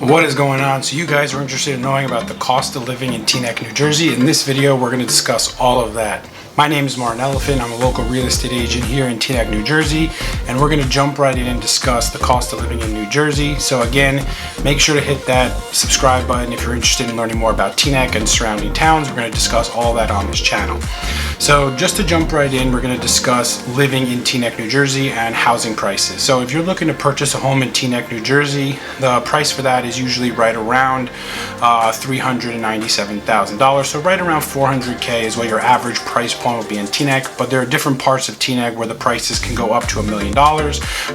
What is going on? So you guys are interested in knowing about the cost of living in Teaneck, New Jersey. In this video, we're going to discuss all of that. My name is Elefant. I'm a local real estate agent here in Teaneck, New Jersey, and we're going to jump right in and discuss the cost of living in New Jersey. So again, make sure to hit that subscribe button if you're interested in learning more about Teaneck and surrounding towns. We're going to discuss all that on this channel. So just to jump right in, we're going to discuss living in Teaneck, New Jersey and housing prices. So if you're looking to purchase a home in Teaneck, New Jersey, the price for that is usually right around $397,000. So right around $400K is what your average price point will be in Teaneck, but there are different parts of Teaneck where the prices can go up to $1 million.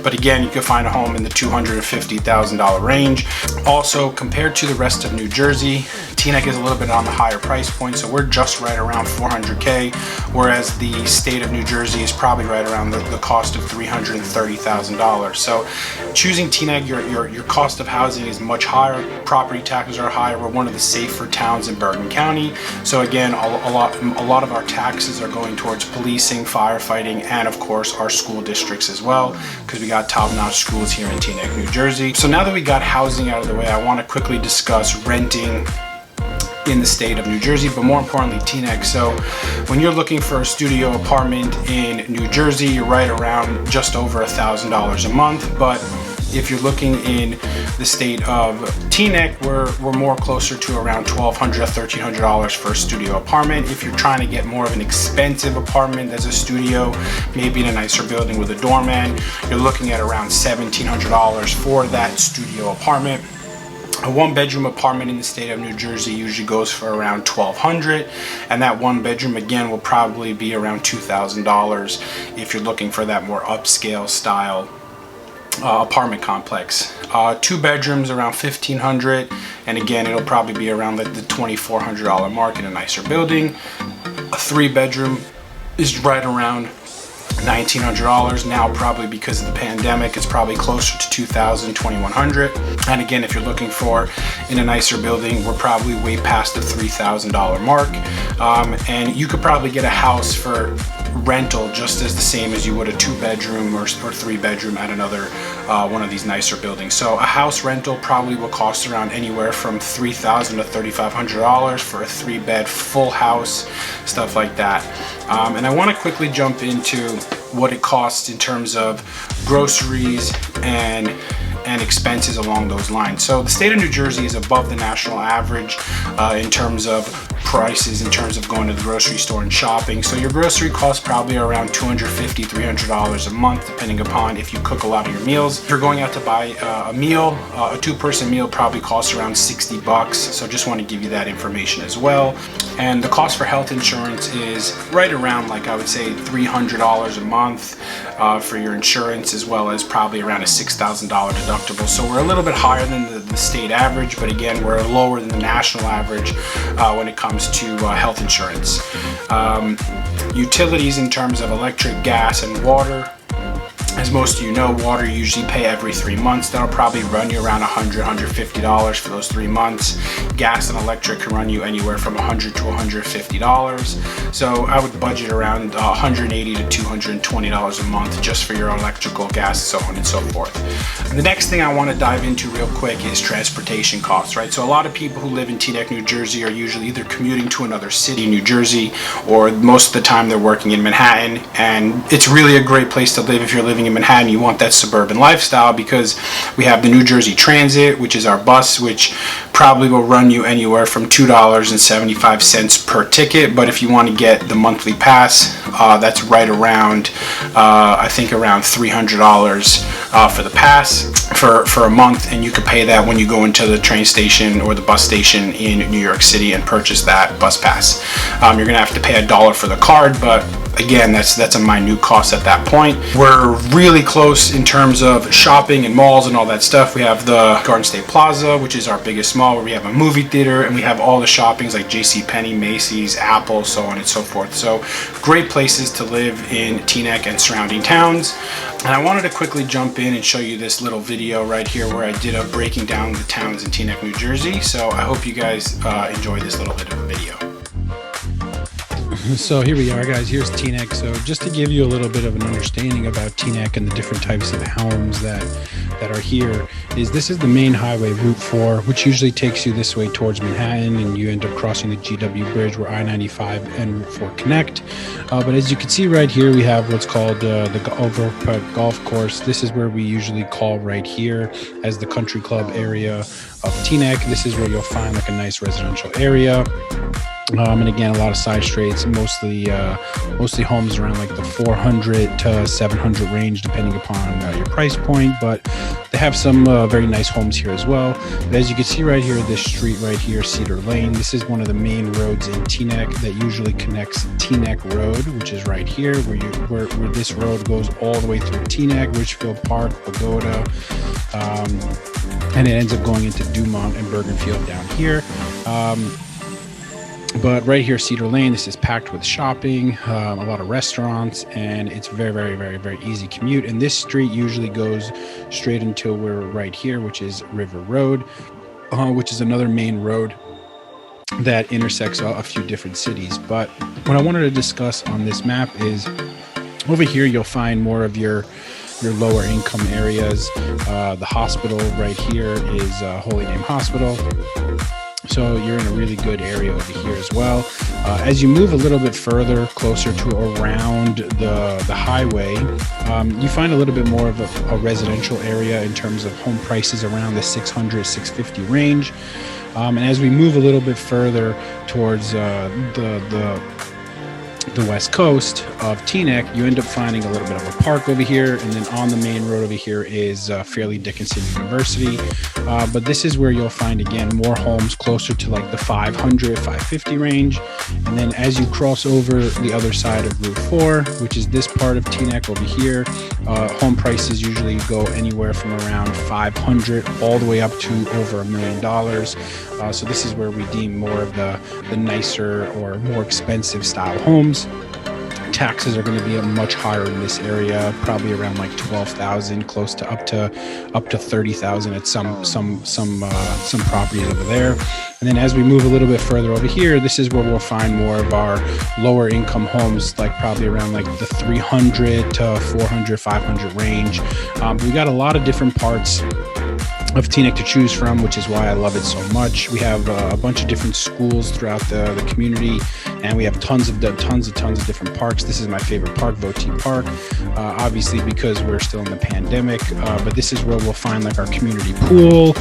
But again, you can find a home in the $250,000 range. Also, compared to the rest of New Jersey, Teaneck is a little bit on the higher price point, so we're just right around $400K, whereas the state of New Jersey is probably right around the cost of $330,000. So choosing Teaneck, your cost of housing is much higher. Property taxes are higher. We're one of the safer towns in Bergen County. So again, a lot of our taxes are going towards policing, firefighting, and of course our school districts as well, because we got top-notch schools here in Teaneck, New Jersey. So now that we got housing out of the way, I want to quickly discuss renting in the state of New Jersey, but more importantly Teaneck. So when you're looking for a studio apartment in New Jersey, you're right around just over $1,000 a month. But if you're looking in the state of Teaneck, we're more closer to around $1,200 to $1,300 for a studio apartment. If you're trying to get more of an expensive apartment as a studio, maybe in a nicer building with a doorman, you're looking at around $1,700 for that studio apartment. A one-bedroom apartment in the state of New Jersey usually goes for around $1,200, and that one bedroom again will probably be around $2,000 if you're looking for that more upscale style apartment complex. Two bedrooms around $1,500, and again it'll probably be around the $2,400 mark in a nicer building. A three-bedroom is right around $1,900 now, probably because of the pandemic. It's probably closer to $2,000, $2,100. And again, if you're looking for in a nicer building, we're probably way past the $3,000 mark. And you could probably get a house for rental just as the same as you would a two-bedroom or three-bedroom at another one of these nicer buildings. So a house rental probably will cost around anywhere from $3,000 to $3,500 for a three-bed full house, stuff like that. And I want to quickly jump into what it costs in terms of groceries and expenses along those lines. So the state of New Jersey is above the national average in terms of prices, in terms of going to the grocery store and shopping. So your grocery costs probably around $250, $300 a month, depending upon if you cook a lot of your meals. If you're going out to buy a meal, a two-person meal probably costs around $60. So just want to give you that information as well. And the cost for health insurance is right around, like I would say, $300 a month for your insurance, as well as probably around a $6,000 deductible. So we're a little bit higher than the state average, but again, we're lower than the national average when it comes to health insurance. Utilities in terms of electric, gas, and water. As most of you know, water you usually pay every 3 months. That'll probably run you around $100, $150 for those 3 months. Gas and electric can run you anywhere from $100 to $150. So I would budget around $180 to $220 a month just for your electrical, gas, so on and so forth. The next thing I want to dive into real quick is transportation costs, right? So a lot of people who live in Teaneck, New Jersey are usually either commuting to another city, New Jersey, or most of the time they're working in Manhattan. And it's really a great place to live if you're living in Manhattan. You want that suburban lifestyle because we have the New Jersey Transit, which is our bus, which probably will run you anywhere from $2.75 per ticket. But if you want to get the monthly pass, that's right around I think around $300 for the pass for a month, and you could pay that when you go into the train station or the bus station in New York City and purchase that bus pass. You're gonna have to pay $1 for the card, but again, that's a minute cost at that point. We're really close in terms of shopping and malls and all that stuff. We have the Garden State Plaza, which is our biggest mall, where we have a movie theater, and we have all the shoppings like JCPenney, Macy's, Apple, so on and so forth. So great places to live in Teaneck and surrounding towns. And I wanted to quickly jump in and show you this little video right here where I did a breaking down the towns in Teaneck, New Jersey. So I hope you guys enjoy this little bit of a video. So here we are, guys. Here's Teaneck. So just to give you a little bit of an understanding about Teaneck and the different types of homes that that are here is this is the main highway, Route 4, which usually takes you this way towards Manhattan, and you end up crossing the GW Bridge where I-95 and Route 4 connect. But as you can see right here, we have what's called the Elefant Golf Course. This is where we usually call right here as the country club area of Teaneck. This is where you'll find like a nice residential area. And again, a lot of side streets, mostly homes around like the 400 to 700 range, depending upon your price point. But they have some very nice homes here as well. But as you can see right here, this street right here, Cedar Lane, this is one of the main roads in Teaneck that usually connects Teaneck Road, which is right here, where this road goes all the way through Teaneck, Richfield Park, Pagoda, and it ends up going into Dumont and Bergenfield down here. But right here, Cedar Lane, this is packed with shopping, a lot of restaurants, and it's very easy commute. And this street usually goes straight until we're right here, which is River Road, which is another main road that intersects a few different cities. But what I wanted to discuss on this map is over here, you'll find more of your lower income areas. The hospital right here is Holy Name Hospital. So you're in a really good area over here as well. As you move a little bit further, closer to around the highway, you find a little bit more of a residential area in terms of home prices around the 600, 650 range. And as we move a little bit further towards the west coast of Teaneck, you end up finding a little bit of a park over here, and then on the main road over here is Fairleigh Dickinson University. But this is where you'll find, again, more homes closer to like the 500, 550 range. And then as you cross over the other side of Route 4, which is this part of Teaneck over here, home prices usually go anywhere from around 500 all the way up to over $1 million. So this is where we deem more of the nicer or more expensive style homes. Taxes are going to be much higher in this area, probably around like 12,000, close to up to 30,000 at some properties over there. And then as we move a little bit further over here, this is where we'll find more of our lower income homes, like probably around like the 300 to 400, 500 range. We got a lot of different parts of Teaneck to choose from, which is why I love it so much. We have a bunch of different schools throughout the community, and we have tons of different parks. This is my favorite park, Voti Park, obviously because we're still in the pandemic, but this is where we'll find like our community pool.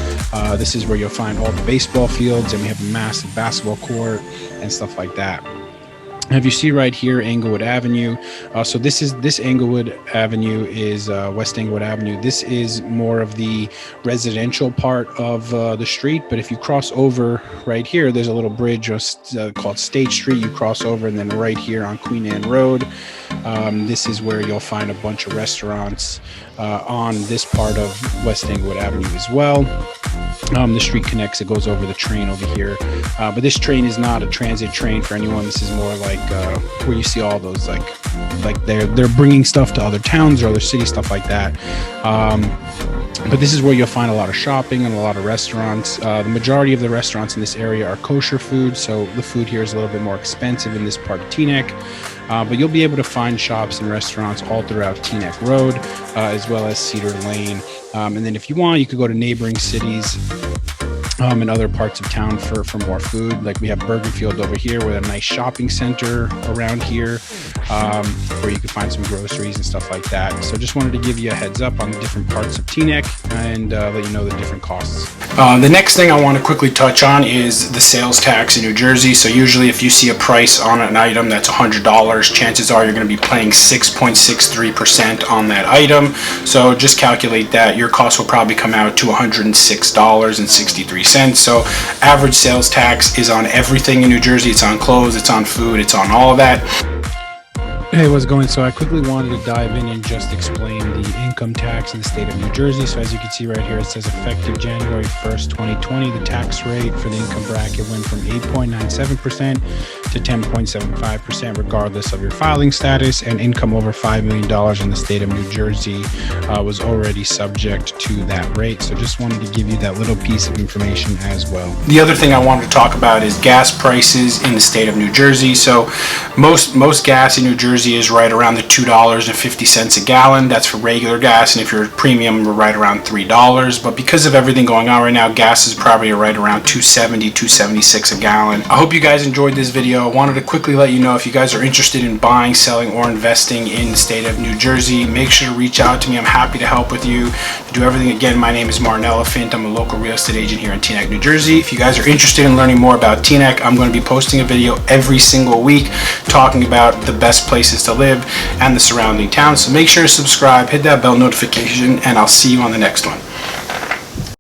This is where you'll find all the baseball fields, and we have a massive basketball court and stuff like that. If you see right here, Englewood Avenue. So this Englewood Avenue is West Englewood Avenue. This is more of the residential part of the street. But if you cross over right here, there's a little bridge called State Street. You cross over, and then right here on Queen Anne Road, this is where you'll find a bunch of restaurants on this part of West Englewood Avenue as well. The street connects, it goes over the train over here, but this train is not a transit train for anyone. This is more like where you see all those like they're bringing stuff to other towns or other cities, stuff like that. But this is where you'll find a lot of shopping and a lot of restaurants. The majority of the restaurants in this area are kosher food, so the food here is a little bit more expensive in this part of Teaneck. But you'll be able to find shops and restaurants all throughout Teaneck Road, as well as Cedar Lane. And then if you want, you could go to neighboring cities and other parts of town for more food. Like we have Bergenfield over here with a nice shopping center around here, where you can find some groceries and stuff like that. So just wanted to give you a heads up on the different parts of Teaneck and let you know the different costs. The next thing I want to quickly touch on is the sales tax in New Jersey. So usually if you see a price on an item that's $100, chances are you're going to be paying 6.63% on that item. So just calculate that. Your cost will probably come out to $106.63. So average sales tax is on everything in New Jersey. It's on clothes, it's on food, it's on all of that. Hey, what's going? So I quickly wanted to dive in and just explain the income tax in the state of New Jersey. So as you can see right here, it says effective January 1st, 2020, the tax rate for the income bracket went from 8.97% to 10.75%, regardless of your filing status, and income over $5 million in the state of New Jersey was already subject to that rate. So just wanted to give you that little piece of information as well. The other thing I wanted to talk about is gas prices in the state of New Jersey. So most gas in New Jersey Jersey is right around the $2.50 a gallon. That's for regular gas, and if you're premium, we're right around $3. But because of everything going on right now, gas is probably right around $2.70, $2.76 a gallon. I hope you guys enjoyed this video. I wanted to quickly let you know, if you guys are interested in buying, selling, or investing in the state of New Jersey, make sure to reach out to me. I'm happy to help with you, to do everything. Again, my name is Martin Elefant. I'm a local real estate agent here in Teaneck, New Jersey. If you guys are interested in learning more about Teaneck, I'm going to be posting a video every single week talking about the best places to live and the surrounding towns. So make sure to subscribe, hit that bell notification, and I'll see you on the next one.